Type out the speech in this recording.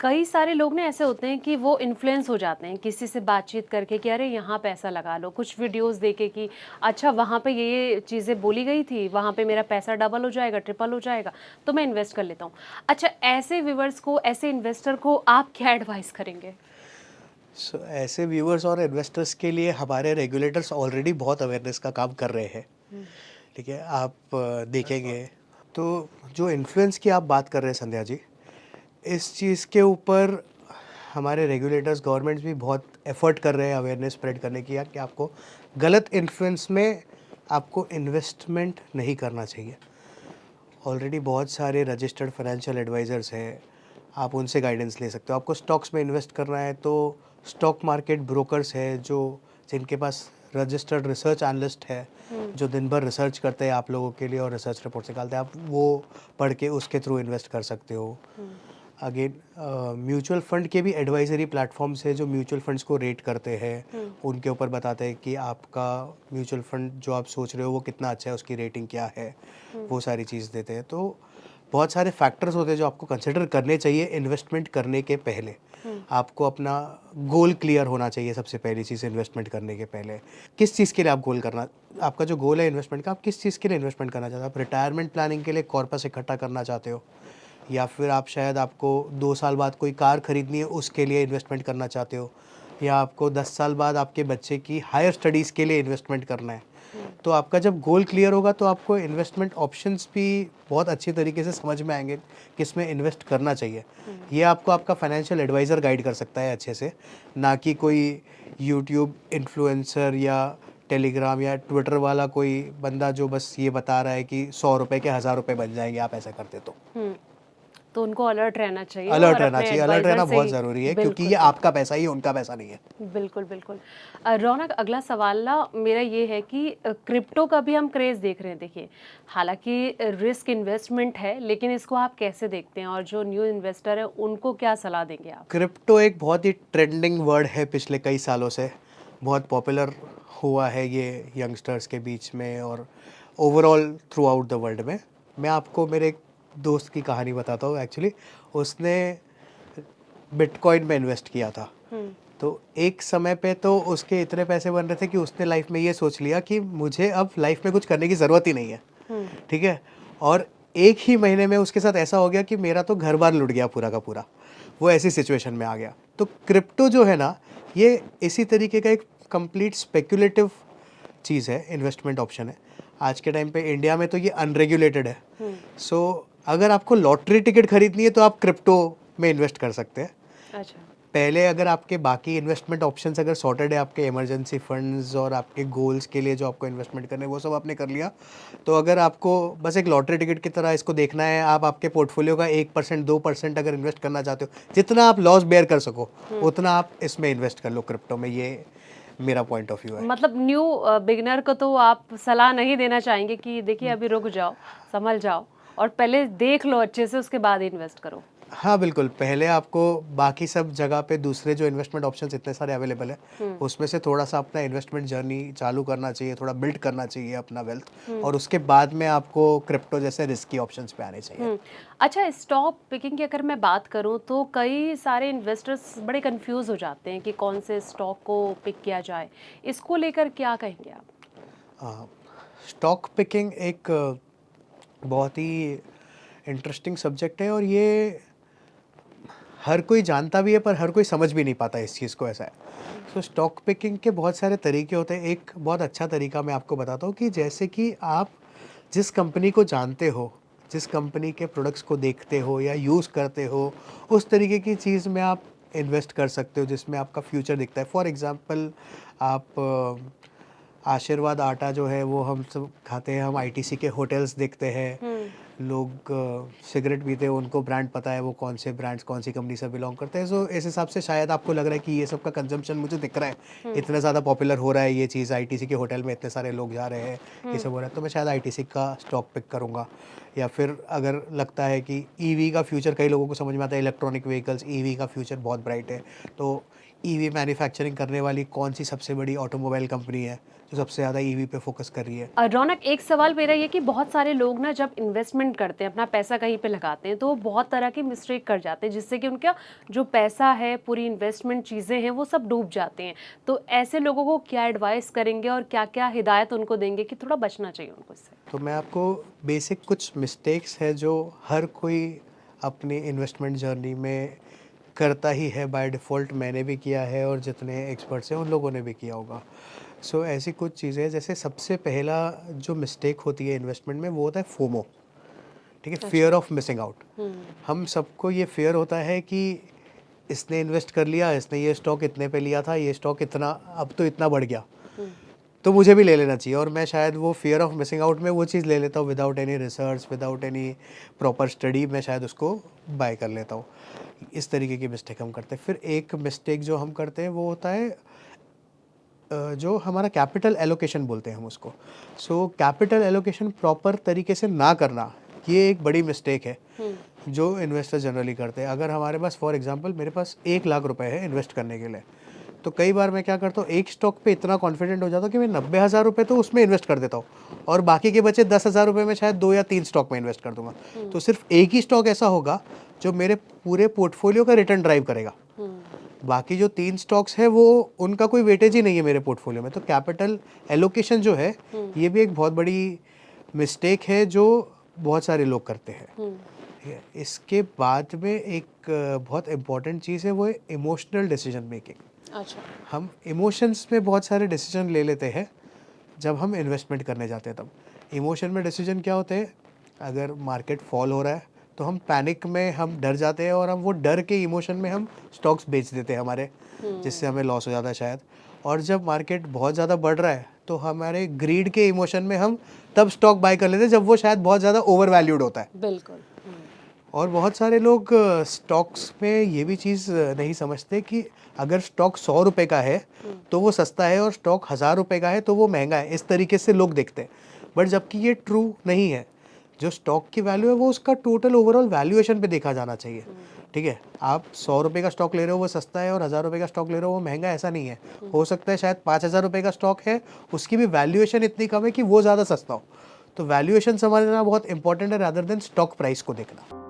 कई सारे लोग ना ऐसे होते हैं कि वो इन्फ्लुएंस हो जाते हैं किसी से बातचीत करके कि अरे यहाँ पैसा लगा लो, कुछ वीडियोस देके कि अच्छा वहाँ पे ये चीज़ें बोली गई थी, वहाँ पे मेरा पैसा डबल हो जाएगा, ट्रिपल हो जाएगा, तो मैं इन्वेस्ट कर लेता हूँ। अच्छा, ऐसे व्यूअर्स को, ऐसे इन्वेस्टर को आप क्या एडवाइस करेंगे? ऐसे व्यूअर्स और इन्वेस्टर्स के लिए हमारे रेगुलेटर्स ऑलरेडी बहुत अवेयरनेस का काम कर रहे हैं। हुँ, ठीक है, आप देखेंगे तो जो इन्फ्लुएंस की आप बात कर रहे हैं संध्या जी, इस चीज़ के ऊपर हमारे रेगुलेटर्स गवर्नमेंट्स भी बहुत एफर्ट कर रहे हैं अवेयरनेस स्प्रेड करने की, या कि आपको गलत इन्फ्लुएंस में आपको इन्वेस्टमेंट नहीं करना चाहिए। ऑलरेडी बहुत सारे रजिस्टर्ड फाइनेंशियल एडवाइज़र्स हैं, आप उनसे गाइडेंस ले सकते हो। आपको स्टॉक्स में इन्वेस्ट करना है तो स्टॉक मार्केट ब्रोकर्स है जो जिनके पास रजिस्टर्ड रिसर्च एनालिस्ट है, हुँ, जो दिन भर रिसर्च करते हैं आप लोगों के लिए और रिसर्च रिपोर्ट्स निकालते हैं, आप वो पढ़ के उसके थ्रू इन्वेस्ट कर सकते हो। हुँ, अगेन म्यूचुअल फंड के भी एडवाइजरी प्लेटफॉर्म्स है जो म्यूचुअल फंड्स को रेट करते हैं, हुँ, उनके ऊपर बताते हैं कि आपका म्यूचुअल फंड जो आप सोच रहे हो वो कितना अच्छा है, उसकी रेटिंग क्या है, हुँ, वो सारी चीज़ देते हैं। तो बहुत सारे फैक्टर्स होते हैं जो आपको कंसिडर करने चाहिए इन्वेस्टमेंट करने के पहले। हुँ, आपको अपना गोल क्लियर होना चाहिए सबसे पहली चीज़ इन्वेस्टमेंट करने के पहले। किस चीज़ के लिए आप गोल करना, आपका जो गोल है इन्वेस्टमेंट का, आप किस चीज़ के लिए इन्वेस्टमेंट करना चाहते हो? आप रिटायरमेंट प्लानिंग के लिए कॉर्पस इकट्ठा करना चाहते हो, या फिर आप शायद आपको 2 साल बाद कोई कार खरीदनी है उसके लिए इन्वेस्टमेंट करना चाहते हो, या आपको 10 साल बाद आपके बच्चे की हायर स्टडीज़ के लिए इन्वेस्टमेंट करना है। हुँ, तो आपका जब गोल क्लियर होगा तो आपको इन्वेस्टमेंट ऑप्शंस भी बहुत अच्छी तरीके से समझ में आएँगे, किस में इन्वेस्ट करना चाहिए। हुँ। ये आपको आपका फाइनेंशियल एडवाइज़र गाइड कर सकता है अच्छे से, ना कि कोई यूट्यूब इन्फ्लुएंसर या टेलीग्राम या ट्विटर वाला कोई बंदा जो बस ये बता रहा है कि ₹100 के ₹1000 बन जाएँगे आप ऐसा करते तो। हुँ, तो उनको अलर्ट रहना चाहिए अलर्ट और रहना अपने चाहिए, अलर्ट एडवाइज़र रहना से बहुत ही। ज़रूरी है क्योंकि ये बिल्कुल, बिल्कुल। आपका पैसा ही है, उनका पैसा नहीं है। बिल्कुल, बिल्कुल। रौनक, अगला सवाल ना मेरा ये है कि क्रिप्टो का भी हम क्रेज़ देख रहे हैं देखिए। हालाँकि रिस्क इन्वेस्टमेंट है, लेकिन इसको आप कैसे देखते हैं? और जो न्यू इन्वेस्टर है, उनको क्या सलाह देंगे आप? क्रिप्टो एक बहुत ही ट्रेंडिंग वर्ड है पिछले कई सालों से, बहुत पॉपुलर हुआ है ये यंगस्टर्स के बीच में और overall through out the world में। मैं आपको मेरे एक दोस्त की कहानी बताता हूँ एक्चुअली, उसने बिटकॉइन में इन्वेस्ट किया था। हुँ, तो एक समय पे तो उसके इतने पैसे बन रहे थे कि उसने लाइफ में ये सोच लिया कि मुझे अब लाइफ में कुछ करने की ज़रूरत ही नहीं है, हुँ, ठीक है? और एक ही महीने में उसके साथ ऐसा हो गया कि मेरा तो घर-बार लुट गया पूरा का पूरा। वो ऐसी सिचुएशन में आ गया। तो क्रिप्टो जो है ना, ये इसी तरीके का एक कंप्लीट स्पेक्युलेटिव चीज़ है, इन्वेस्टमेंट ऑप्शन है। आज के टाइम पे इंडिया में तो ये अनरेगुलेटेड है। हुँ। सो अगर आपको लॉटरी टिकट खरीदनी है तो आप क्रिप्टो में इन्वेस्ट कर सकते हैं। अच्छा। पहले अगर आपके बाकी इन्वेस्टमेंट ऑप्शंस अगर सॉर्टेड है, आपके इमरजेंसी फंड्स और आपके गोल्स के लिए जो आपको इन्वेस्टमेंट करने हैं वो सब आपने कर लिया, तो अगर आपको बस एक लॉटरी टिकट की तरह इसको देखना है, आप आपके पोर्टफोलियो का 1% 2% अगर इन्वेस्ट करना चाहते हो, जितना आप लॉस बेयर कर सको हुँ। उतना आप इसमें इन्वेस्ट कर लो क्रिप्टो में। ये मेरा पॉइंट ऑफ व्यू है। मतलब न्यू बिगिनर को तो आप सलाह नहीं देना चाहेंगे कि देखिए अभी रुक जाओ, संभल जाओ और पहले देख लो अच्छे से, उसके बाद इन्वेस्ट करो। हाँ, बिल्कुल, पहले आपको बाकी सब जगह पे दूसरे जो इन्वेस्टमेंट ऑप्शंस इतने सारे अवेलेबल हैं, हुँ, उसमें से थोड़ा-सा अपना इन्वेस्टमेंट जर्नी चालू करना चाहिए, थोड़ा बिल्ड करना चाहिए अपना वेल्थ, हुँ। और उसके बाद में आपको क्रिप्टो जैसे रिस्की ऑप्शंस पे आने चाहिए। हुँ। अच्छा, स्टॉक पिकिंग की अगर मैं बात करूँ तो कई सारे इन्वेस्टर्स बड़े कन्फ्यूज़ हो जाते हैं कि कौन से स्टॉक को पिक किया जाए। इसको लेकर क्या कहेंगे आप? स्टॉक पिकिंग एक बहुत ही इंटरेस्टिंग सब्जेक्ट है, और ये हर कोई जानता भी है पर हर कोई समझ भी नहीं पाता इस चीज़ को, ऐसा है। हुँ, सो स्टॉक पिकिंग के बहुत सारे तरीके होते हैं। एक बहुत अच्छा तरीका मैं आपको बताता हूँ कि जैसे कि आप जिस कंपनी को जानते हो, जिस कंपनी के प्रोडक्ट्स को देखते हो या यूज़ करते हो, उस तरीके की चीज़ में आप इन्वेस्ट कर सकते हो जिसमें आपका फ्यूचर दिखता है। फॉर एग्ज़ाम्पल, आप आशीर्वाद आटा जो है वो हम सब खाते हैं, हम आईटीसी के होटल्स देखते हैं, हुँ, लोग सिगरेट पीते हैं, उनको ब्रांड पता है वो कौन से ब्रांड्स कौन सी कंपनी से बिलोंग करते हैं। सो इस हिसाब से शायद आपको लग रहा है कि ये सब का कंजम्पशन मुझे दिख रहा है, हुँ, इतना ज़्यादा पॉपुलर हो रहा है ये चीज़, आईटीसी के होटल में इतने सारे लोग जा रहे हैं, ये हुँ, सब हो रहा है, तो मैं शायद आईटीसी का स्टॉक पिक करूँगा। या फिर अगर लगता है कि ईवी का फ्यूचर, कई लोगों को समझ में आता है इलेक्ट्रॉनिक व्हीकल्स, ईवी का फ्यूचर बहुत ब्राइट है, तो ईवी मैन्युफैक्चरिंग करने वाली कौन सी सबसे बड़ी ऑटोमोबाइल कंपनी है जो सबसे ज़्यादा ईवी पे फोकस कर रही है। रौनक, एक सवाल मेरा ये कि बहुत सारे लोग ना जब इन्वेस्टमेंट करते हैं, अपना पैसा कहीं पे लगाते हैं, तो वो बहुत तरह की मिस्टेक कर जाते हैं जिससे कि उनका जो पैसा है, पूरी इन्वेस्टमेंट चीज़ें हैं, वो सब डूब जाते हैं। तो ऐसे लोगों को क्या एडवाइस करेंगे और क्या क्या हिदायत उनको देंगे कि थोड़ा बचना चाहिए उनको इससे? तो मैं आपको बेसिक कुछ मिस्टेक्स है जो हर कोई अपनी इन्वेस्टमेंट जर्नी में करता ही है बाय डिफ़ॉल्ट, मैंने भी किया है और जितने एक्सपर्ट्स हैं उन लोगों ने भी किया होगा। सो ऐसी कुछ चीज़ें हैं, जैसे सबसे पहला जो मिस्टेक होती है इन्वेस्टमेंट में वो होता है फोमो, ठीक है, फियर ऑफ मिसिंग आउट। हम सबको ये फियर होता है कि इसने इन्वेस्ट कर लिया, इसने ये स्टॉक इतने पे लिया था, ये स्टॉक इतना अब तो इतना बढ़ गया, तो मुझे भी ले लेना चाहिए। और मैं शायद वो फियर ऑफ मिसिंग आउट में वो चीज़ ले लेता हूँ without any research, without any proper study, मैं शायद उसको बाय कर लेता हूँ। इस तरीके की मिस्टेक हम करते हैं। फिर एक मिस्टेक जो हम करते हैं वो होता है जो हमारा कैपिटल एलोकेशन बोलते हैं हम उसको। सो कैपिटल एलोकेशन प्रॉपर तरीके से ना करना, ये एक बड़ी मिस्टेक है जो इन्वेस्टर जनरली करते हैं। अगर हमारे पास फॉर एग्जांपल मेरे पास 1 लाख रुपए है इन्वेस्ट करने के लिए, तो कई बार मैं क्या करता हूँ, एक स्टॉक पे इतना कॉन्फिडेंट हो जाता हूँ कि मैं 90,000 रुपये तो उसमें इन्वेस्ट कर देता हूँ और बाकी के बचे 10,000 रुपये में शायद 2 या 3 स्टॉक में इन्वेस्ट कर दूंगा। तो सिर्फ एक ही स्टॉक ऐसा होगा जो मेरे पूरे पोर्टफोलियो का रिटर्न ड्राइव करेगा। बाकी जो 3 स्टॉक्स है वो उनका कोई वेटेज ही नहीं है मेरे पोर्टफोलियो में। तो कैपिटल एलोकेशन जो है ये भी एक बहुत बड़ी मिस्टेक है जो बहुत सारे लोग करते हैं। ठीक है, इसके बाद में एक बहुत इम्पॉर्टेंट चीज़ है वो है इमोशनल डिसीजन मेकिंग। अच्छा। हम इमोशंस में बहुत सारे डिसीजन ले लेते हैं जब हम इन्वेस्टमेंट करने जाते हैं। तब इमोशन में डिसीजन क्या होते हैं, अगर मार्केट फॉल हो रहा है तो हम पैनिक में हम डर जाते हैं और हम वो डर के इमोशन में हम स्टॉक्स बेच देते हैं हमारे, जिससे हमें लॉस हो जाता है शायद। और जब मार्केट बहुत ज़्यादा बढ़ रहा है तो हमारे ग्रीड के इमोशन में हम तब स्टॉक बाय कर लेते हैं जब वो शायद बहुत ज़्यादा ओवर वैल्यूड होता है। बिल्कुल। और बहुत सारे लोग स्टॉक्स में ये भी चीज़ नहीं समझते कि अगर स्टॉक 100 रुपये का है तो वो सस्ता है और स्टॉक 1000 रुपये का है तो वो महंगा है। इस तरीके से लोग देखते हैं, बट जबकि ये ट्रू नहीं है। जो स्टॉक की वैल्यू है वो उसका टोटल ओवरऑल वैल्यूएशन पे देखा जाना चाहिए। ठीक है, आप 100 रुपये का स्टॉक ले रहे हो वो सस्ता है और 1000 रुपये का स्टॉक ले रहे हो वो महंगा, ऐसा नहीं है। हो सकता है शायद 5000 रुपये का स्टॉक है, उसकी भी वैल्यूएशन इतनी कम है कि वो ज़्यादा सस्ता हो। तो वैल्यूएशन समझना बहुत इंपॉर्टेंट है, रादर देन स्टॉक प्राइस को देखना।